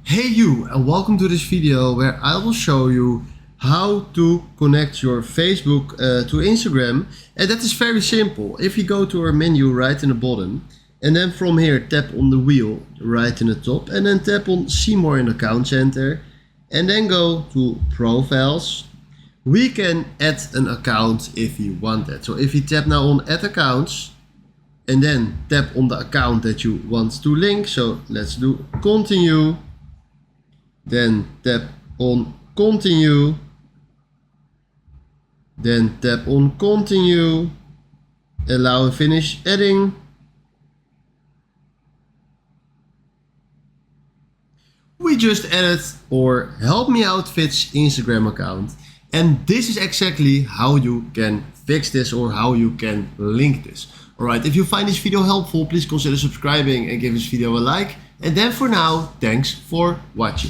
Hey you, and welcome to this video where I will show you how to connect your Facebook to Instagram, and that is very simple. If you go to our menu right in the bottom and then from here tap on the wheel right in the top and then tap on see more in Account Center and then go to profiles, we can add an account if you want that. So if you tap now on add accounts and then tap on the account that you want to link, so let's do continue. Then tap on continue, then tap on continue, allow and finish adding. We just added our Help Me Outfits Instagram account, and this is exactly how you can fix this or how you can link this. Alright, if you find this video helpful, please consider subscribing and give this video a like. And then for now, thanks for watching.